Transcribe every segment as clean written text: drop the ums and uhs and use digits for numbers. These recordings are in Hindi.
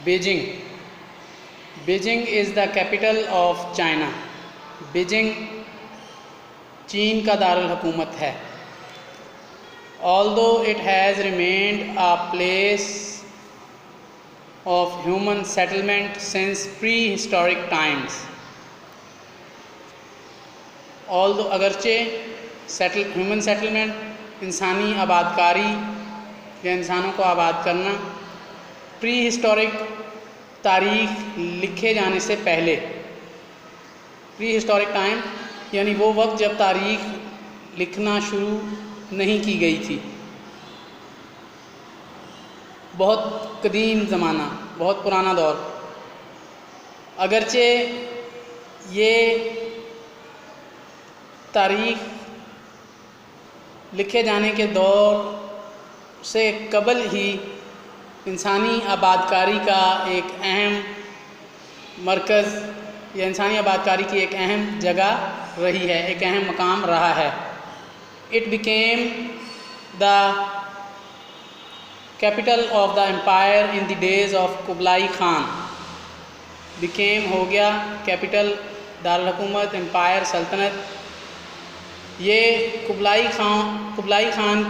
Beijing. Beijing is the capital of China. Beijing चीन का दारुल हुकूमत है। Although it has remained a place of human settlement since prehistoric times, although अगरचे ह्यूमन सेटलमेंट इंसानी आबादकारी या इंसानों को आबाद करना प्री हिस्टोरिक तारीख लिखे जाने से पहले, प्री हिस्टोरिक टाइम यानी वो वक्त जब तारीख लिखना शुरू नहीं की गई थी, बहुत कदीम ज़माना, बहुत पुराना दौर। अगरचे ये तारीख लिखे जाने के दौर से कबल ही इंसानी आबादकारी का एक अहम मरकज़ या इंसानी आबादकारी की एक अहम जगह रही है, एक अहम मकाम रहा है। It became the capital of the empire in the days of Kublai Khan. became हो गया कैपिटल, दारुल हुकूमत, एम्पायर, सल्तनत। ये कुबलाई खान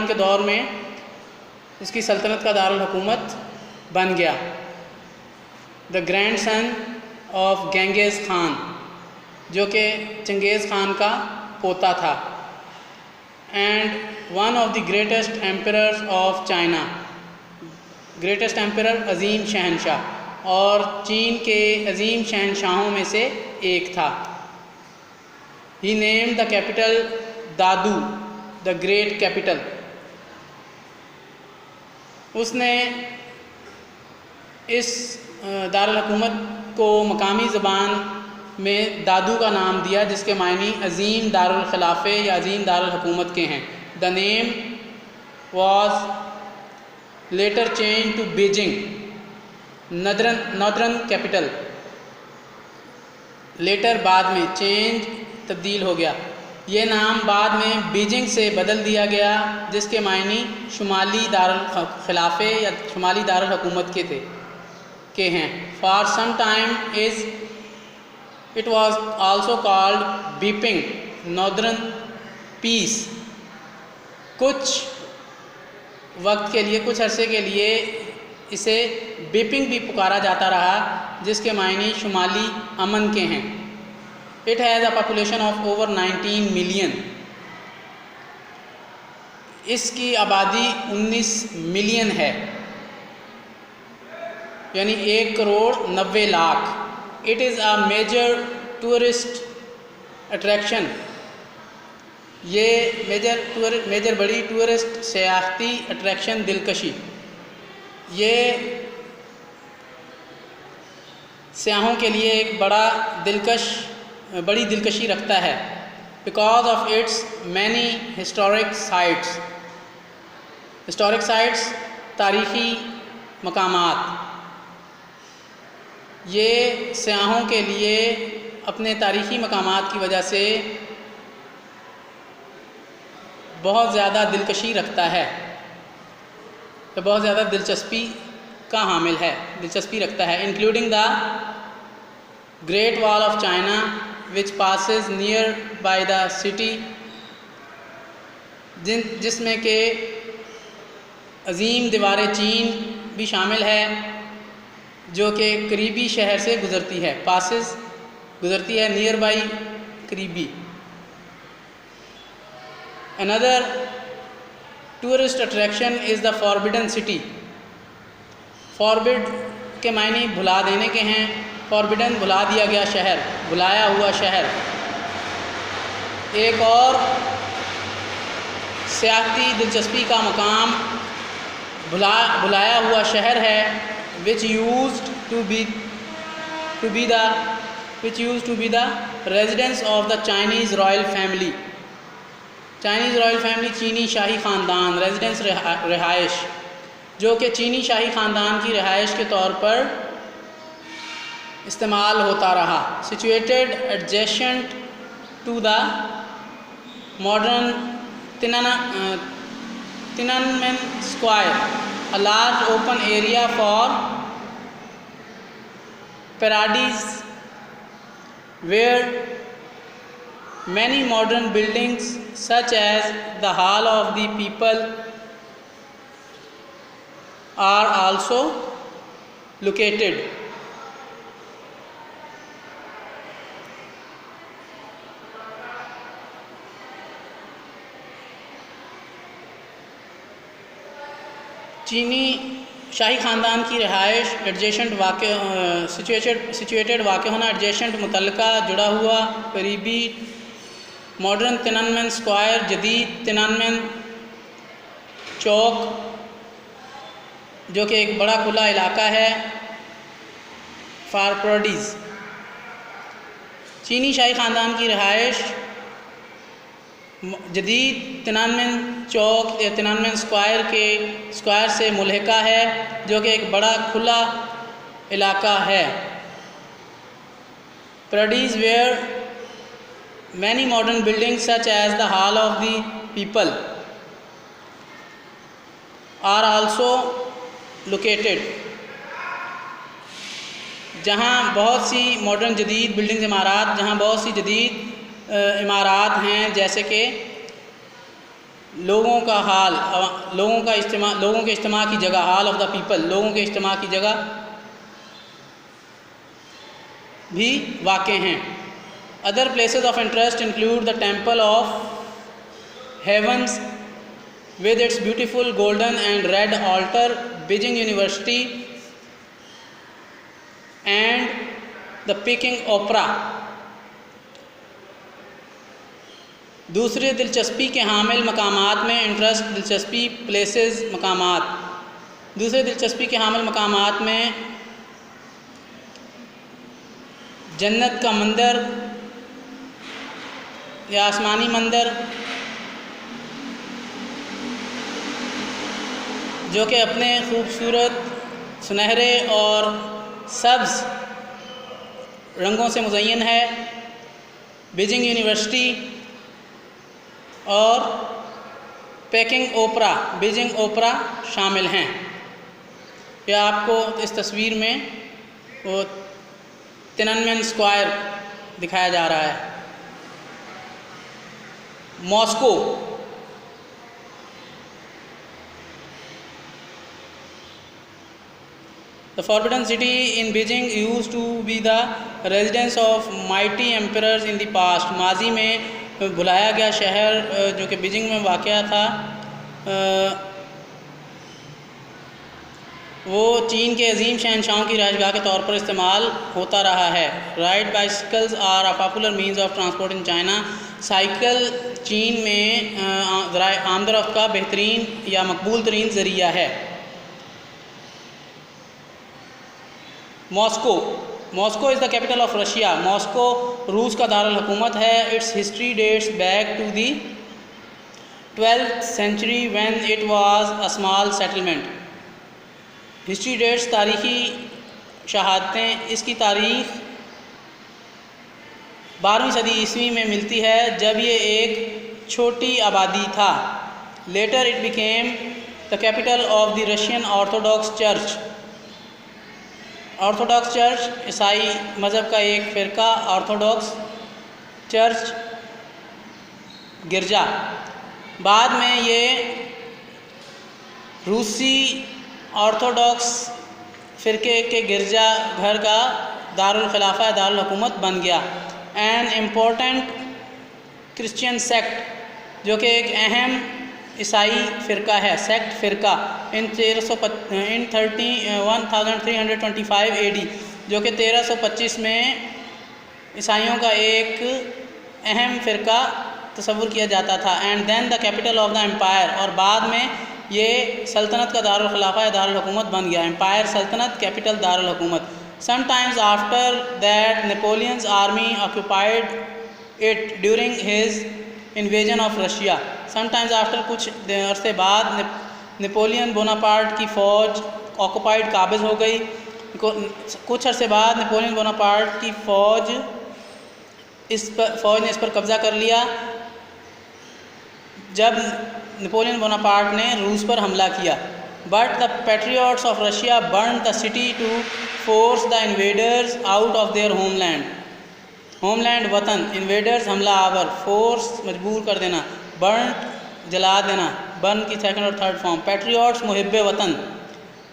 के दौर में उसकी सल्तनत का दारुल हुकूमत बन गया। The grandson of Genghis Khan, जो कि चंगेज़ खान का पोता था। And one of the greatest emperors of China, greatest emperor अज़ीम शहनशाह, और चीन के अज़ीम शहनशाहों में से एक था। He name the capital Dadu, the great capital. उसने इस दारुल हुकूमत को मकामी ज़बान में दादू का नाम दिया, जिसके मायने अज़ीम दारुल खिलाफ़े या अज़ीम दारुल हुकूमत के हैं। The name was later change to Beijing, northern capital. Later बाद में चेंज तब्दील हो गया, ये नाम बाद में बीजिंग से बदल दिया गया, जिसके मायने शुमाली दारुल खिलाफ़े या शुमाली दारुल हुकूमत के हैं। For some time it was also called Beiping, northern peace. कुछ वक्त के लिए, कुछ अरसे के लिए इसे बीपिंग भी पुकारा जाता रहा, जिसके मायने शुमाली अमन के हैं। It has a population of over 19 million. इसकी आबादी 19 मिलियन है, यानी 1,90,00,000। It is a major tourist attraction. ये मेजर बड़ी टूरिस्ट सयाहती अट्रैक्शन, दिलकशी। ये सयाहों के लिए एक बड़ी दिलकशी रखता है। Because of its many historic sites, तारीख़ी मकामात। ये सयाहों के लिए अपने तारीख़ी मकामात की वजह से बहुत ज़्यादा दिलकशी रखता है, तो बहुत ज़्यादा दिलचस्पी का हामिल है, दिलचस्पी रखता है। Including the great wall of China which passes near by the city, जिसमें के अज़ीम दीवार चीन भी शामिल है, जो कि करीबी शहर से गुज़रती है। पासेस गुज़रती है, नियर बाई करीबी। Another tourist attraction is the forbidden city. Forbid के मायने भुला देने के हैं, फॉरबिडन भुला दिया गया शहर, भुलाया हुआ शहर। एक और सियाहती दिलचस्पी का मकाम भुलाया हुआ शहर है, which used to be the residence of the Chinese royal family। Chinese royal family, चीनी शाही ख़ानदान, रेजिडेंस, रिहाइश, जो कि चीनी शाही ख़ानदान की रिहाइश के तौर पर इस्तेमाल होता रहा। Situated adjacent to the modern Tiananmen Square, a large open area for parades where many modern buildings such as the Hall of the People are also located. चीनी शाही ख़ानदान की रिहाइश एडजेसेंट वाक़ सिचुएटेड वाक़ होना, एडजेसेंट मुतल्लिका जुड़ा हुआ करीबी, मॉडर्न तिनानमेन स्क्वायर जदीद तिनानमेन चौक जो कि एक बड़ा खुला इलाका है फॉर प्रोडीज़। चीनी शाही ख़ानदान की रिहाइश जदीद तिनानमेन चौक या तिनानमेन स्क्वायर से मुल्हिका है जो कि एक बड़ा खुला इलाका है। प्रोडीज़ where many modern buildings such as the hall of the people are also located, जहाँ बहुत सी मॉडर्न जदीद बिल्डिंग्स इमारात, जहाँ बहुत सी जदीद इमारात हैं, जैसे कि लोगों का हाल, लोगों के इज्तिमा की जगह, हॉल ऑफ द पीपल, लोगों के इज्तिमा की जगह भी वाक़ हैं। Other places of interest include the temple of heavens with its beautiful golden and red altar, Beijing University and the Peking Opera। दूसरे दिलचस्पी के हामिल मकामात में इंटरेस्ट, दिलचस्पी प्लेसेस, मकामात, दूसरे दिलचस्पी के हामिल मकामात में जन्नत का मंदिर या आसमानी मंदिर जो कि अपने खूबसूरत सुनहरे और सब्ज़ रंगों से मुज़य्यन है, बीजिंग यूनिवर्सिटी और पेकिंग ओपरा, बीजिंग ओपरा शामिल हैं। यह आपको इस तस्वीर में वो तिनानमेन स्क्वायर दिखाया जा रहा है। Moscow, The forbidden city in Beijing used to be the residence of mighty emperors in the past। माजी में भुलाया गया शहर जो कि बीजिंग में वाक़या था, वो चीन के अजीम शहनशाहों की रहायशगाह के तौर पर इस्तेमाल होता रहा है। Ride bicycles are a popular means of transport in China. Cycle चीन में आमदरफ्त का बेहतरीन या मकबूल तरीन ज़रिया है। Moscow is the capital of Russia. Moscow रूस का दारुल हुकूमत है। Its history dates back to the 12th century when it was a small settlement। History dates तारीख़ी शहादतें, इसकी तारीख़ 12वीं सदी ईस्वी में मिलती है जब ये एक छोटी आबादी था। Later it became the capital of the Russian orthodox church. Orthodox church ईसाई मज़हब का एक फ़िरका, ऑर्थोडॉक्स चर्च गिरजा। बाद में ये रूसी ऑर्थोडॉक्स फ़िरके के गिरजा घर का दारुल खिलाफा, दारुल हुकूमत बन गया। एन इम्पोर्टेंट क्रिश्चियन सेक्ट जो कि एक अहम ईसाई फ़िरका है, सेक्ट फ़िरका इन 1325 AD जो कि 1325 में ईसाइयों का एक अहम फ़िरका तस्वुर किया जाता था। And then the capital of the empire, और बाद में ये सल्तनत का दारुल खिलाफा या दारुल हुकूमत बन गया। एम्पायर सल्तनत, कैपिटल दारुल हुकूमत। Sometimes after that Napoleon's army occupied it during his invasion of Russia. Sometimes after, कुछ अरसे बाद नेपोलियन बोनापार्ट की फ़ौज ऑक्यूपाइड, काबिज़ हो गई। कुछ अरसे बाद नेपोलियन बोनापार्ट की फ़ौज ने इस पर कब्ज़ा कर लिया। जब नेपोलियन बोनापार्ट ने रूस पर हमला किया। But the patriots of Russia burn the city to force the invaders out of their homeland वतन। इन्वेडर्स हमला आवर, फोर्स मजबूर कर देना, बर्न जला देना, बर्न की सेकंड और थर्ड फॉर्म। पैट्रियट्स मुहिब्बे वतन,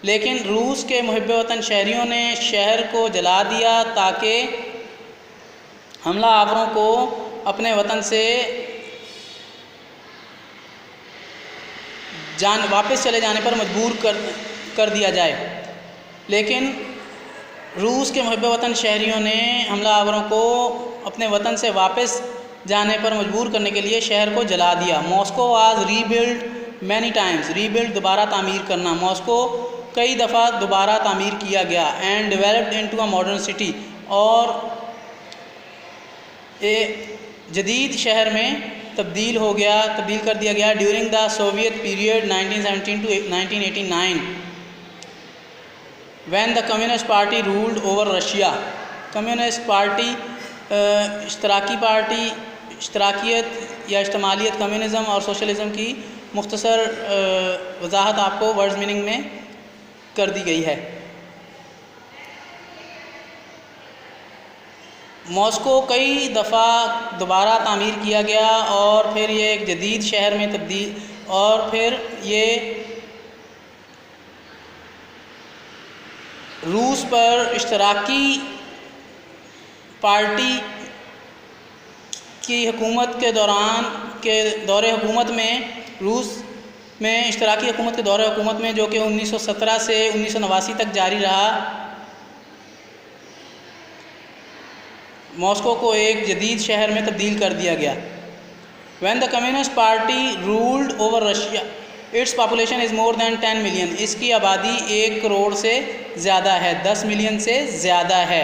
लेकिन रूस के मुहिब्बे वतन शहरियों ने शहर को जला दिया ताकि हमला आवरों को अपने वतन से वापस चले जाने पर मजबूर कर दिया जाए। लेकिन रूस के मुहिब्बे वतन शहरियों ने हमलावरों को अपने वतन से वापस जाने पर मजबूर करने के लिए शहर को जला दिया। Moscow was rebuild many times, rebuild दोबारा तामीर करना, मॉस्को कई दफ़ा दोबारा तामीर किया गया। And developed into a modern city, और एक जदीद शहर में तब्दील कर दिया गया during the Soviet period 1917 to 1989 when the communist party ruled over Russia. Communist party इश्तराकियत या इज्तमालियत, कम्युनिज़म और सोशलिज़म की मुख्तसर वजाहत आपको वर्ड्स मीनिंग में कर दी गई है। मॉस्को कई दफ़ा दोबारा तामीर किया गया और फिर ये एक जदीद शहर में तब्दील, और फिर ये रूस पर इश्तराकी पार्टी की हुकूमत के दौरे हुकूमत में, रूस में इश्तराकी हुकूमत के दौरे हुकूमत में, जो कि 1917 से 1989 तक जारी रहा, मॉस्को को एक जदीद शहर में तब्दील कर दिया गया। When the Communist Party ruled over Russia, its population is more than 10 million. इसकी आबादी 1 करोड़ से ज़्यादा है, 10 मिलियन से ज़्यादा है।